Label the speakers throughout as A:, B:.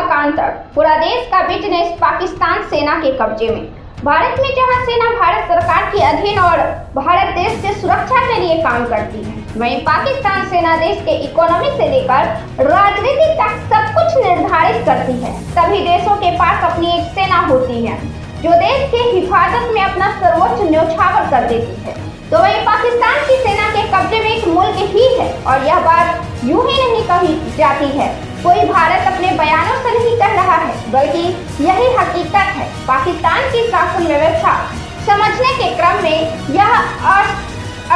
A: मकान तक पूरा देश का बिजनेस पाकिस्तान सेना के कब्जे में। भारत में जहां सेना भारत सरकार के अधीन और भारत देश के सुरक्षा के लिए काम करती है, वहीं पाकिस्तान सेना देश के इकोनॉमी से लेकर राजनीति तक सब कुछ निर्धारित करती है। सभी देशों के पास अपनी एक सेना होती है जो देश के हिफाजत में अपना सर्वोच्च न्योछावर कर देती है। तो वही पाकिस्तान की सेना के कब्जे में एक मुल्क ही है, और यह बात यूं ही नहीं कही जाती है। कोई भारत अपने बयानों से नहीं कह रहा है, बल्कि यही हकीकत है। पाकिस्तान की शासन व्यवस्था समझने के क्रम में यह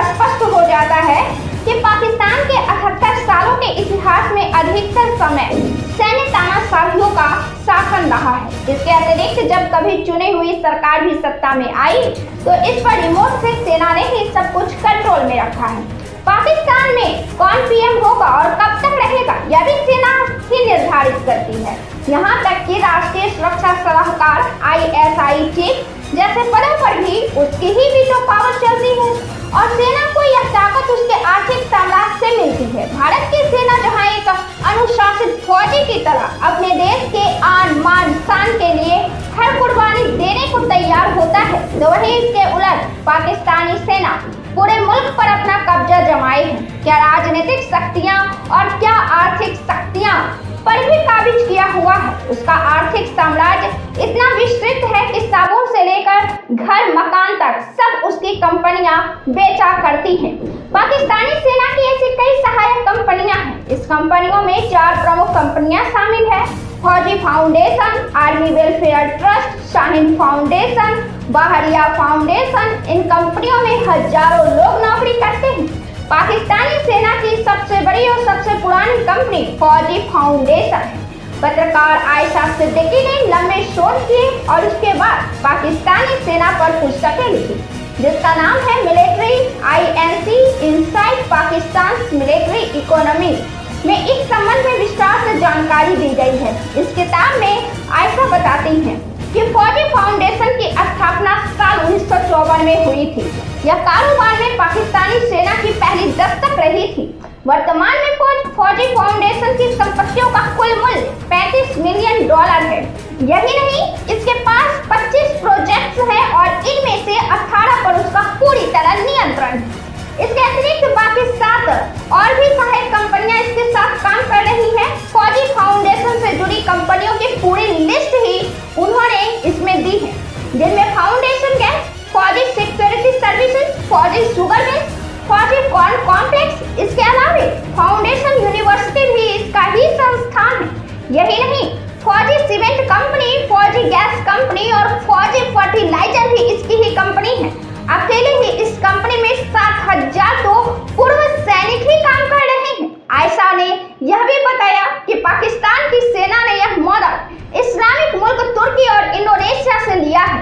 A: स्पष्ट हो जाता है कि पाकिस्तान के 78 सालों के इतिहास में अधिकतर समय सैन्य तानाशाहियों का शासन रहा है। इसके अतिरिक्त जब कभी चुनी हुई सरकार भी सत्ता में आई तो इस पर रिमोट से सेना ने ही सब कुछ कंट्रोल में रखा है। पाकिस्तान में कौन पीएम होगा और कब तक रहेगा, यह भी सेना ही निर्धारित करती है। यहाँ तक कि राष्ट्रीय सुरक्षा सलाहकार ISI चीफ जैसे पदों पर भी उसकी ही वीटो पावर चलती है, और सेना को यह ताकत उसके आर्थिक साम्राज्य से मिलती है। भारत की सेना जहाँ एक अनुशासित फौजी की तरह अपने देश के आन मान शान के लिए हर कुर्बानी देने को तैयार होता है, तो वहीं इसके उलट पाकिस्तानी सेना पूरे मुल्क पर अपना कब्जा जमाए है। क्या राजनीतिक शक्तियां और क्या आर्थिक शक्तियां पर भी काबिज किया हुआ है। उसका आर्थिक साम्राज्य इतना विस्तृत है कि साबुन से लेकर घर मकान तक सब उसकी कंपनियां बेचा करती हैं। पाकिस्तानी सेना की ऐसी कई सहायक कंपनियां हैं। इस कंपनियों में 4 प्रमुख कंपनियां शामिल है: Fauji foundation, army welfare trust, Shaheen foundation, Bahria foundation. इन कंपनियों में हजारों लोग नौकरी करते हैं। पाकिस्तानी सेना की सबसे बड़ी और सबसे पुरानी कंपनी फौजी फाउंडेशन है। पत्रकार आयशा सिद्दीकी ने लंबे शोध किए और उसके बाद पाकिस्तानी सेना पर पुस्तकें लिखी, जिसका नाम है military INC inside Pakistan military economy में इस संबंध में विस्तार से जानकारी दी गई है। इस किताब में आयशा बताती हैं कि फौजी फाउंडेशन की स्थापना साल 1954 में हुई थी। यह कारोबार में पाकिस्तानी सेना की पहली दस्तक रही थी। वर्तमान में फौजी फाउंडेशन की संपत्तियों का कुल मूल्य $35 मिलियन है। यही नहीं, इसके पास 25 प्रोजेक्ट्स हैं और इनमें से 18 पर उसका पूरी तरह नियंत्रण है। इसके अतिरिक्त बाकी 7 और भी सहायक कंपनियां इसके साथ काम कर रही हैं। फौजी फाउंडेशन से जुड़ी कंपनियों की पूरी लिस्ट ही उन्होंने इसमें दी है, जिनमें फाउंडेशन गैस, फौजी सिक्योरिटी सर्विसेज, फौजी शुगर मिल्स, फौजी कॉर्न कॉम्प्लेक्स। इसके अलावा फाउंडेशन यूनिवर्सिटी भी इसका ही संस्थान है। यही नहीं, फौजी सीमेंट कंपनी, फौजी गैस कंपनी और फौजी फर्टिलाइजर भी इसकी ही कंपनी है। अकेले ही इस कंपनी में 7000 तो पूर्व सैनिक ही काम कर रहे हैं। आयशा ने यह भी बताया कि पाकिस्तान की सेना ने यह मॉडल इस्लामिक मुल्क तुर्की और इंडोनेशिया से लिया है।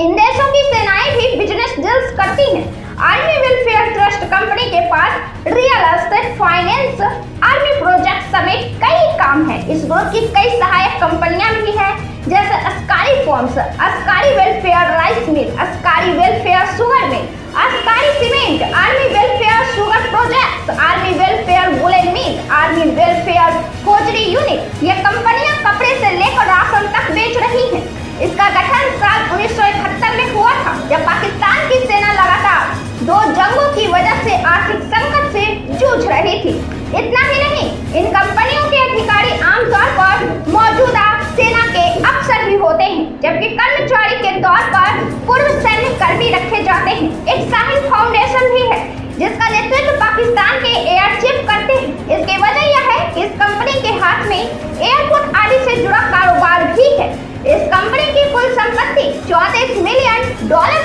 A: इन देशों की सेनाएं भी बिजनेस डील्स करती हैं। आर्मी वेलफेयर ट्रस्ट कंपनी के पास real estate, finance, army project समेत कई काम है। इस ग्रुप की कई सहायक कंपनियां भी हैं, जैसे Askari farms, Askari welfare rice mill, Askari welfare sugar mill, Askari cement, army welfare sugar projects, army welfare woollen mill, army welfare hosiery unit. ये कंपनियां कपड़े से लेकर राशन तक बेच रही हैं। इसका गठन साल 1971 में हुआ था, जब पाकिस्तान की सेना लगातार 2 जंगों की वजह से आर्थिक संकट से जूझ रही थी। इतना ही नहीं, इन कंपनियों के अधिकारी आमतौर पर मौजूदा सेना के अफसर भी होते हैं, जबकि कर्मचारी के तौर पर पूर्व सैनिक कर्मी रखे जाते हैं। एक शाहीन फाउंडेशन भी है, जिसका नेतृत्व पाकिस्तान के एयर चीफ करते हैं। इसकी वजह यह है कि इस कंपनी के हाथ में एयरपोर्ट आदि से जुड़ा कारोबार भी है। इस कंपनी की कुल संपत्ति $34 मिलियन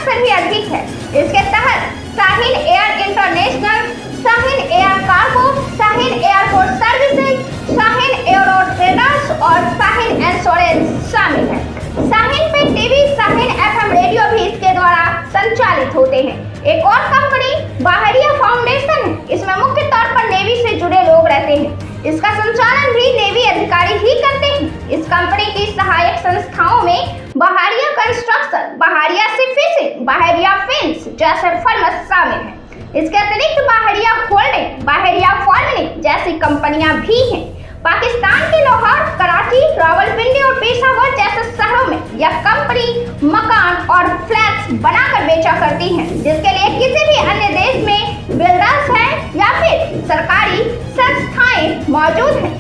A: से भी अधिक है। इसके तहत Shaheen air international, Shaheen air cargo, Shaheen airport services, Shaheen aero traders और शाहीन इंश्योरेंस शामिल है। शाहीन पे टीवी, शाहीन FM रेडियो भी इसके द्वारा संचालित होते हैं। एक और कंपनी बहरिया फाउंडेशन है। इसमें मुख्य तौर पर नेवी से जुड़े लोग रहते हैं। इसका संचालन भी नेवी अधिकारी ही करते हैं। इस कंपनी की सहायक संस्थाओं में बहरिया कंस्ट्रक्शन, बहरिया फिशिंग, बहरिया फिन्स जैसे फर्म्स शामिल हैं। इसके अतिरिक्त बहरिया होल्डिंग, बहरिया फार्मिंग जैसी कंपनियां भी हैं। पाकिस्तान के लाहौर, कराची रांची, रावलपिंडी और पेशावर जैसे शहरों में यह कंपनी मकान और फ्लैट्स बनाकर बेचा करती है, जिसके लिए किसी भी अन्य देश में बिल्डर्स हैं या फिर सरकारी संस्थाएं मौजूद हैं।